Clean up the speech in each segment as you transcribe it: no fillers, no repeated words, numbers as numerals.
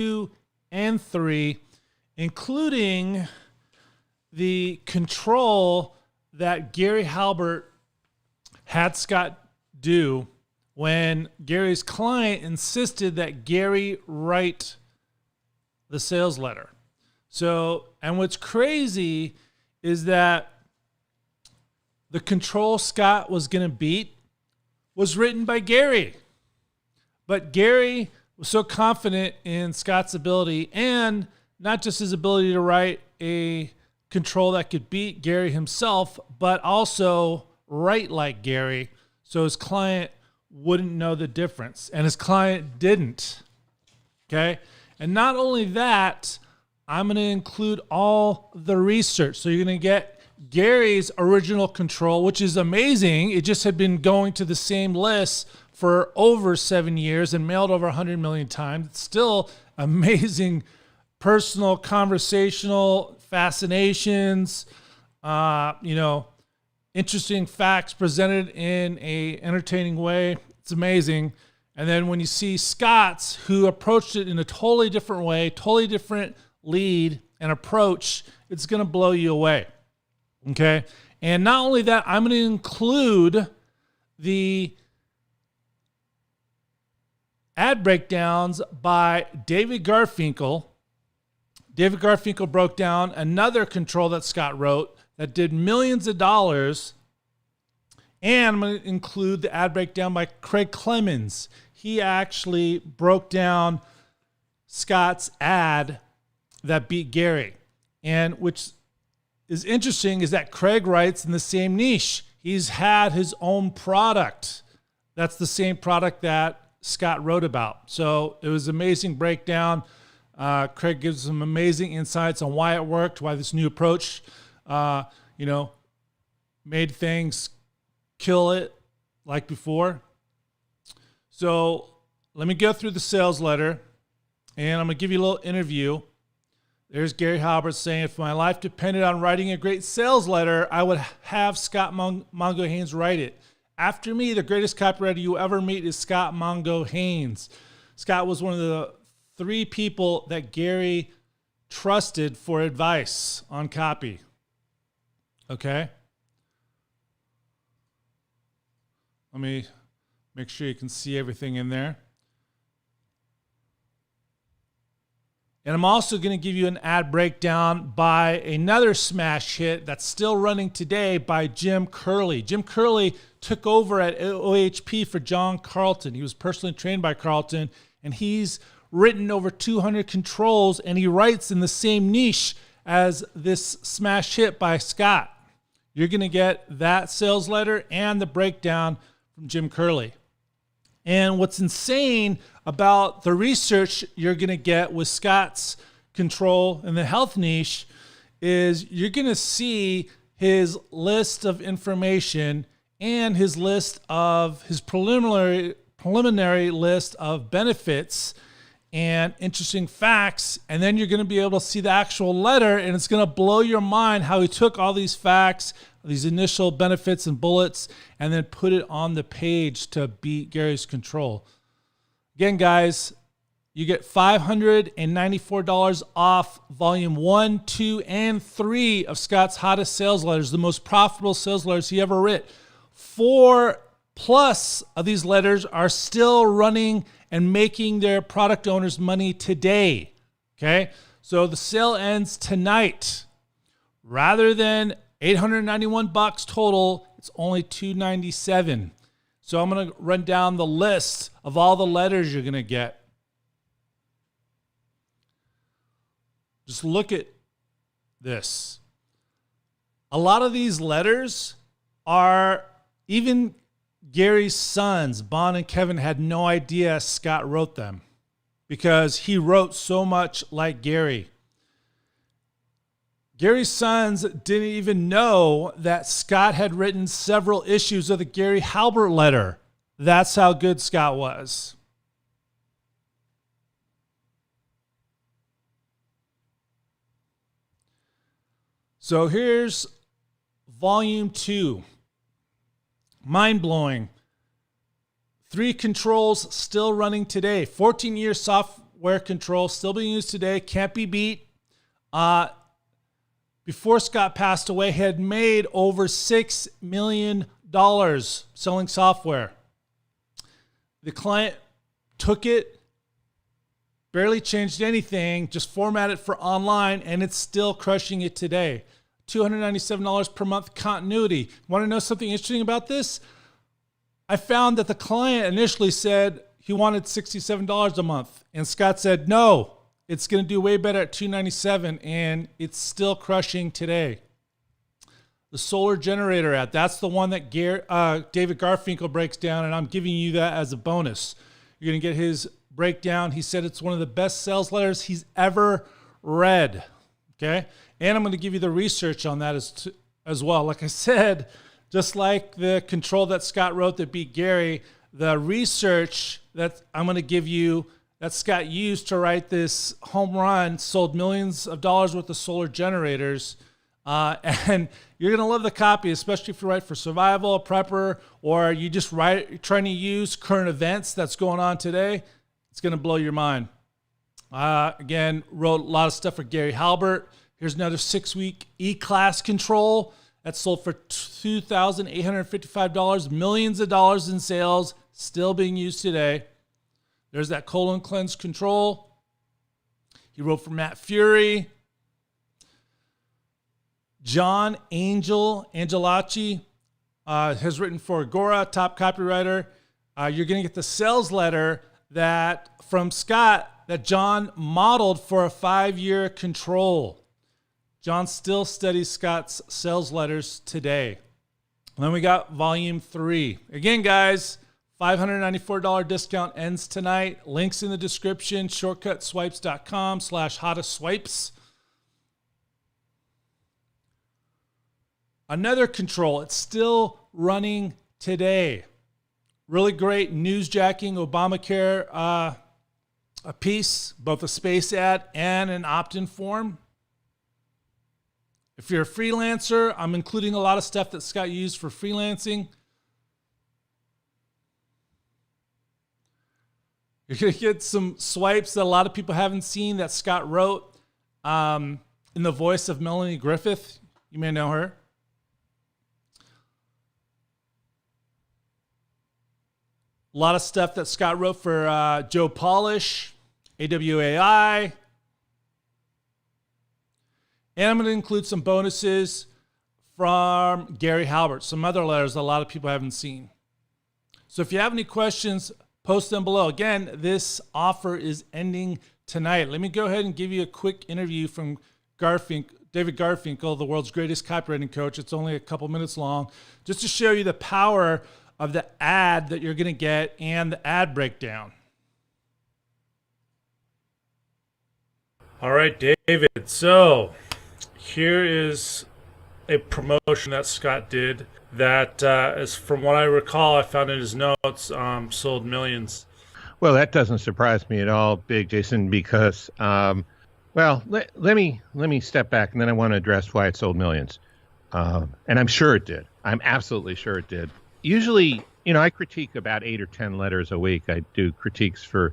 2, and 3, including the control that Gary Halbert had Scott do when Gary's client insisted that Gary write the sales letter. So, and what's crazy is that the control Scott was going to beat was written by Gary. But Gary was so confident in Scott's ability, and not just his ability to write a control that could beat Gary himself, but also write like Gary, so his client wouldn't know the difference. And his client didn't. Okay? And not only that, I'm going to include all the research. So you're going to get Gary's original control, which is amazing. It just had been going to the same list for over 7 years and mailed over 100 million times. It's still amazing personal, conversational fascinations, interesting facts presented in a entertaining way. It's amazing. And then when you see Scott's, who approached it in a totally different way, totally different lead and approach, it's going to blow you away. Okay? And not only that, I'm going to include the ad breakdowns by David Garfinkel. David Garfinkel broke down another control that Scott wrote that did millions of dollars. And I'm going to include the ad breakdown by Craig Clemens. He actually broke down Scott's ad that beat Gary. And which is interesting is that Craig writes in the same niche. He's had his own product. That's the same product that Scott wrote about. So it was an amazing breakdown. Craig gives some amazing insights on why it worked, why this new approach, made things kill it like before. So let me go through the sales letter, and I'm going to give you a little interview. There's Gary Halbert saying, if my life depended on writing a great sales letter, I would have Scott Mongo Haines write it. After me, the greatest copywriter you ever meet is Scott Mongo Haines. Scott was one of the 3 people that Gary trusted for advice on copy. Okay? Let me make sure you can see everything in there. And I'm also going to give you an ad breakdown by another smash hit that's still running today by Jim Curley. Jim Curley took over at OHP for John Carlton. He was personally trained by Carlton, and he's written over 200 controls, and he writes in the same niche as this smash hit by Scott. You're going to get that sales letter and the breakdown from Jim Curley. And what's insane about the research you're going to get with Scott's control in the health niche is you're going to see his list of information and his list of his preliminary list of benefits and interesting facts. And then you're going to be able to see the actual letter, and it's going to blow your mind how he took all these facts, these initial benefits and bullets, and then put it on the page to beat Gary's control. Again, guys, you get $594 off volume 1, 2, and 3 of Scott's hottest sales letters, the most profitable sales letters he ever wrote. 4+ of these letters are still running and making their product owners money today. Okay? So the sale ends tonight. Rather than $891 total, it's only $297. So I'm going to run down the list of all the letters you're going to get. Just look at this. A lot of these letters are even Gary's sons, Bon and Kevin, had no idea Scott wrote them because he wrote so much like Gary. Gary's sons didn't even know that Scott had written several issues of the Gary Halbert letter. That's how good Scott was. So here's volume 2. Mind-blowing. 3 controls still running today. 14-year software control, still being used today, can't be beat. Before Scott passed away, he had made over $6 million selling software. The client took it, barely changed anything, just formatted it for online, and it's still crushing it today. $297 per month continuity. Want to know something interesting about this? I found that the client initially said he wanted $67 a month, and Scott said, no, it's going to do way better at $297, and it's still crushing today. The solar generator ad, that's the one that David Garfinkel breaks down, and I'm giving you that as a bonus. You're going to get his breakdown. He said it's one of the best sales letters he's ever read. Okay? And I'm going to give you the research on that as well. Like I said, just like the control that Scott wrote that beat Gary, the research that I'm going to give you that Scott used to write this home run sold millions of dollars worth of solar generators. And you're going to love the copy, especially if you write for survival, prepper, or you just trying to use current events that's going on today. It's going to blow your mind. Again, wrote a lot of stuff for Gary Halbert. Here's another 6-week E-Class control that sold for $2,855, millions of dollars in sales, still being used today. There's that colon cleanse control. He wrote for Matt Fury. John Angelacci has written for Agora, top copywriter. You're going to get the sales letter from Scott that John modeled for a 5-year control. John still studies Scott's sales letters today. And then we got volume 3. Again, guys, $594 discount ends tonight. Links in the description, shortcutswipes.com/hottestswipes. Another control, it's still running today. Really great newsjacking Obamacare a piece, both a space ad and an opt-in form. If you're a freelancer, I'm including a lot of stuff that Scott used for freelancing. You're going to get some swipes that a lot of people haven't seen that Scott wrote in the voice of Melanie Griffith. You may know her. A lot of stuff that Scott wrote for Joe Polish, AWAI. And I'm going to include some bonuses from Gary Halbert, some other letters a lot of people haven't seen. So if you have any questions, post them below. Again, this offer is ending tonight. Let me go ahead and give you a quick interview from David Garfinkel, the world's greatest copywriting coach. It's only a couple minutes long, just to show you the power of the ad that you're going to get and the ad breakdown. All right, David. So here is a promotion that Scott did that is, from what I recall, I found in his notes, sold millions. Well, that doesn't surprise me at all, Big Jason, because, let me step back, and then I want to address why it sold millions. And I'm sure it did. I'm absolutely sure it did. Usually, I critique about 8 or 10 letters a week. I do critiques for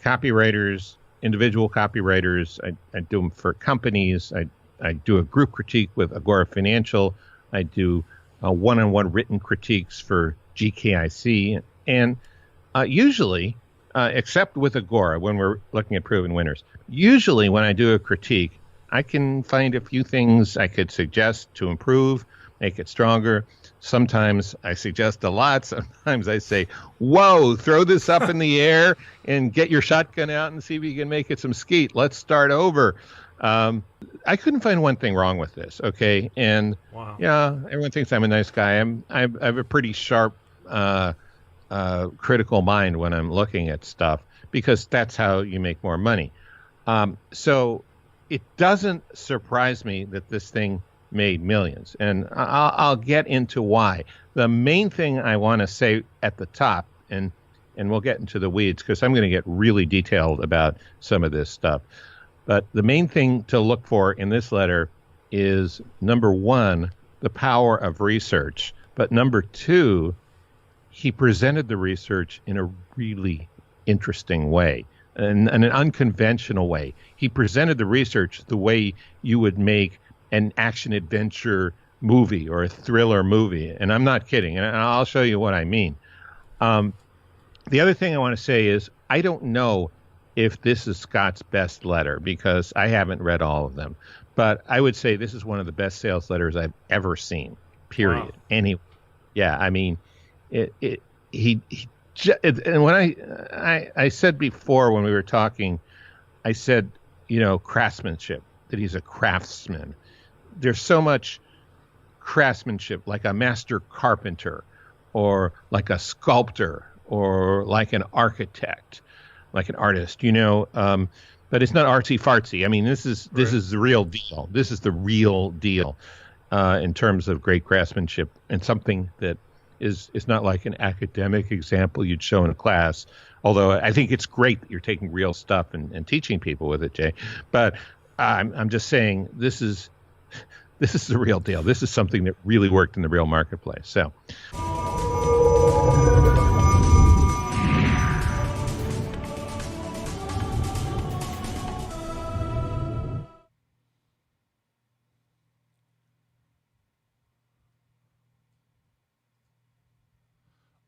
copywriters, individual copywriters. I do them for companies. I do a group critique with Agora Financial. I do one-on-one written critiques for GKIC. And usually, except with Agora, when we're looking at proven winners, usually when I do a critique, I can find a few things I could suggest to improve, make it stronger. Sometimes I suggest a lot. Sometimes I say, whoa, throw this up in the air and get your shotgun out and see if you can make it some skeet. Let's start over. I couldn't find one thing wrong with this, okay? And, wow. Yeah, everyone thinks I'm a nice guy. I have a pretty sharp critical mind when I'm looking at stuff, because that's how you make more money. So it doesn't surprise me that this thing made millions, and I'll get into why. The main thing I want to say at the top, and we'll get into the weeds because I'm going to get really detailed about some of this stuff. But the main thing to look for in this letter is, number one, the power of research. But number two, he presented the research in a really interesting way. in an unconventional way. He presented the research the way you would make an action adventure movie or a thriller movie. And I'm not kidding. And I'll show you what I mean. The other thing I want to say is I don't know if this is Scott's best letter because I haven't read all of them. But I would say this is one of the best sales letters I've ever seen, period. Wow. And I mean, and when I said before when we were talking, I said, craftsmanship, that he's a craftsman. There's so much craftsmanship, like a master carpenter or like a sculptor or like an architect, like an artist, but it's not artsy fartsy. I mean, this is the real deal. This is the real deal in terms of great craftsmanship and something that is not like an academic example you'd show in a class. Although I think it's great that you're taking real stuff and teaching people with it, Jay. But I'm just saying this is the real deal. This is something that really worked in the real marketplace. So.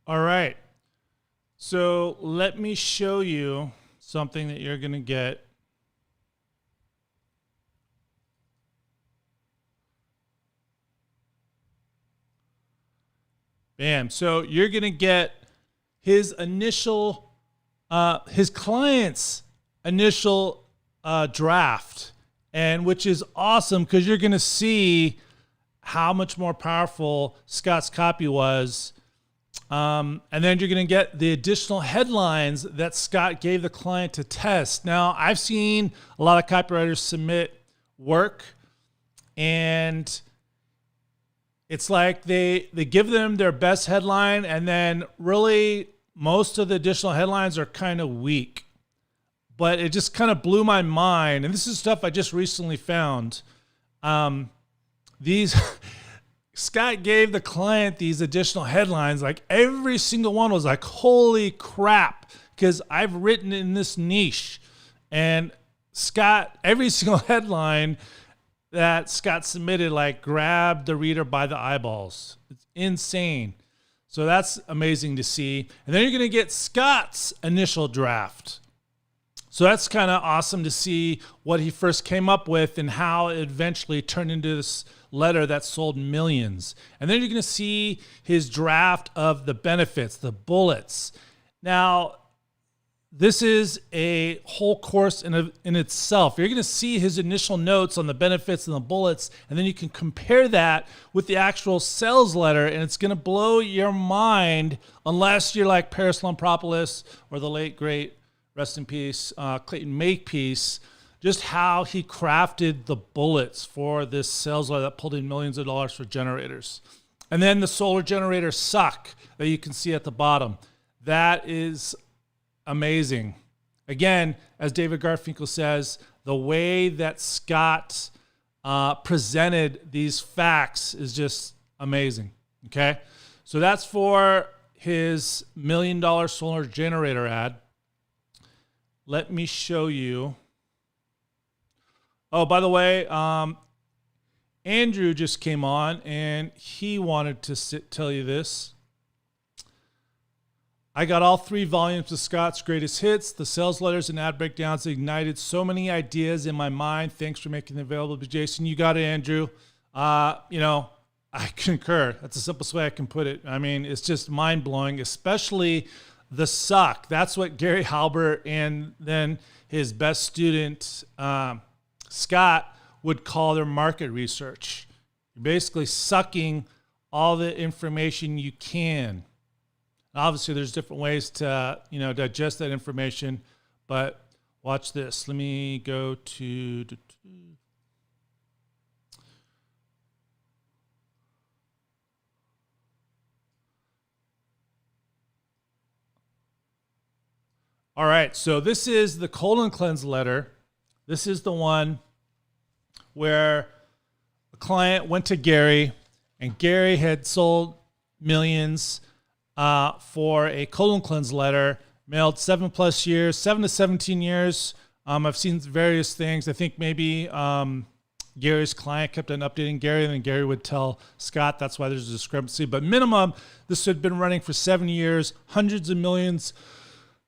All right. So let me show you something that you're going to get. Bam. So you're going to get his client's initial draft, and which is awesome because you're going to see how much more powerful Scott's copy was. And then you're going to get the additional headlines that Scott gave the client to test. Now, I've seen a lot of copywriters submit work, and it's like they give them their best headline, and then really most of the additional headlines are kind of weak. But it just kind of blew my mind, and this is stuff I just recently found. Scott gave the client these additional headlines, like every single one was like, holy crap, because I've written in this niche. And Scott, every single headline that Scott submitted, like grabbed the reader by the eyeballs. It's insane. So that's amazing to see. And then you're going to get Scott's initial draft. So that's kind of awesome to see what he first came up with and how it eventually turned into this letter that sold millions. And then you're going to see his draft of the benefits, the bullets. Now, this is a whole course in itself. You're going to see his initial notes on the benefits and the bullets, and then you can compare that with the actual sales letter, and it's going to blow your mind unless you're like Paris Lampropoulos or the late, great, rest in peace, Clayton Makepeace, just how he crafted the bullets for this sales letter that pulled in millions of dollars for generators. And then the solar generators suck that you can see at the bottom. That is amazing. Again, as David Garfinkel says, the way that Scott presented these facts is just amazing. Okay? So that's for his $1 million solar generator ad. Let me show you. Oh, by the way, Andrew just came on, and he wanted to tell you this. I got all 3 volumes of Scott's greatest hits. The sales letters and ad breakdowns ignited so many ideas in my mind. Thanks for making it available to Jason. You got it, Andrew. I concur. That's the simplest way I can put it. I mean, it's just mind-blowing, especially the suck. That's what Gary Halbert and then his best student, Scott, would call their market research. You're basically sucking all the information you can. Obviously, there's different ways to, digest that information, but watch this. Let me go to all right, so this is the colon cleanse letter. This is the one where a client went to Gary, and Gary had sold millions for a colon cleanse letter mailed 7+ years, 7 to 17 years. I've seen various things. I think maybe Gary's client kept on updating Gary, and then Gary would tell Scott. That's why there's a discrepancy. But minimum, this had been running for 7 years, hundreds of millions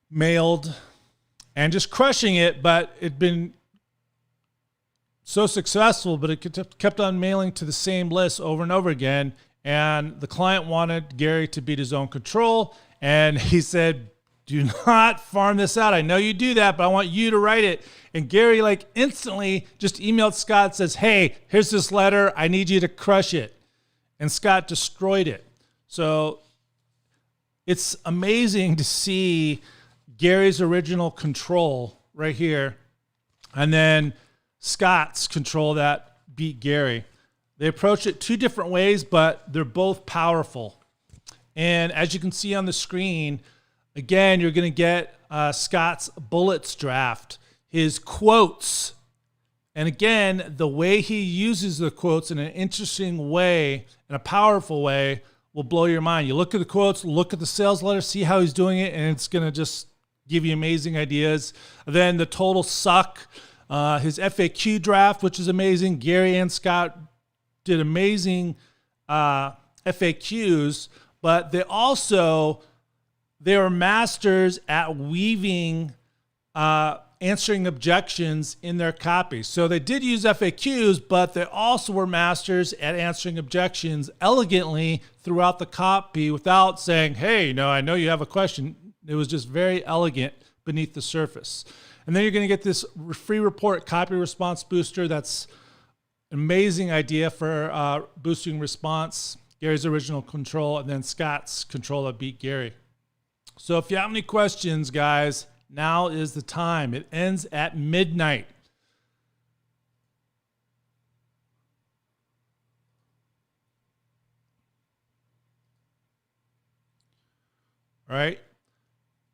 mailed, and just crushing it. But it'd been so successful, but it kept on mailing to the same list over and over again. And the client wanted Gary to beat his own control. And he said, do not farm this out. I know you do that, but I want you to write it. And Gary instantly just emailed Scott, says, hey, here's this letter. I need you to crush it. And Scott destroyed it. So it's amazing to see Gary's original control right here, and then Scott's control that beat Gary. They approach it two different ways, but they're both powerful. And as you can see on the screen, again, you're going to get Scott's bullets draft, his quotes. And again, the way he uses the quotes in an interesting way, in a powerful way, will blow your mind. You look at the quotes, look at the sales letter, see how he's doing it, and it's going to just give you amazing ideas. Then the total suck, his FAQ draft, which is amazing. Gary and Scott did amazing FAQs, but they are masters at weaving answering objections in their copy. So they did use FAQs, but they also were masters at answering objections elegantly throughout the copy without saying, hey, I know you have a question. It was just very elegant beneath the surface. And then you're going to get this free report copy response booster. That's an amazing idea for boosting response. Gary's original control, and then Scott's control that beat Gary. So if you have any questions, guys, now is the time. It ends at midnight. All right.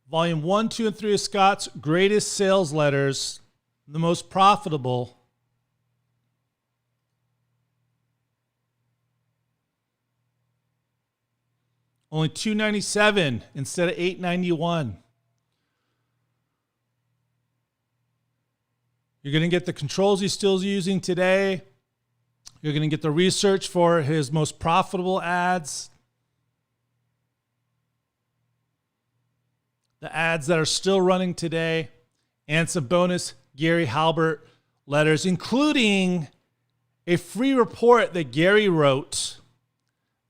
Volume 1, 2, and 3 of Scott's greatest sales letters, the most profitable. Only $297 instead of $891. You're going to get the controls he's still using today. You're going to get the research for his most profitable ads. The ads that are still running today. And some bonus Gary Halbert letters, including a free report that Gary wrote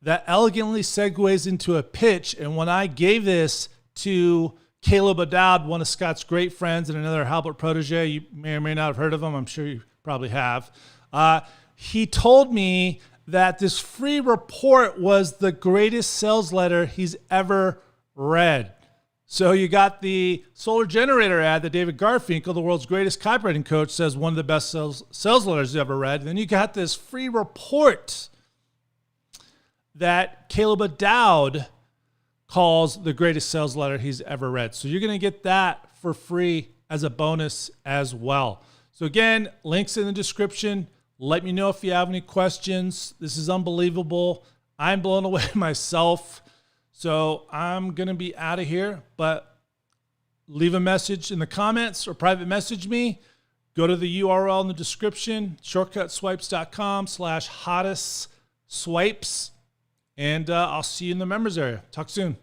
that elegantly segues into a pitch. And when I gave this to Caleb O'Dowd, one of Scott's great friends and another Halbert protege, you may or may not have heard of him, I'm sure you probably have, he told me that this free report was the greatest sales letter he's ever read. So you got the solar generator ad that David Garfinkel, the world's greatest copywriting coach, says one of the best sales letters he's ever read. And then you got this free report that Caleb O'Dowd calls the greatest sales letter he's ever read. So you're going to get that for free as a bonus as well. So again, links in the description. Let me know if you have any questions. This is unbelievable. I'm blown away myself. So I'm going to be out of here, but leave a message in the comments or private message me. Go to the URL in the description, shortcutswipes.com/hottest swipes. And I'll see you in the members area. Talk soon.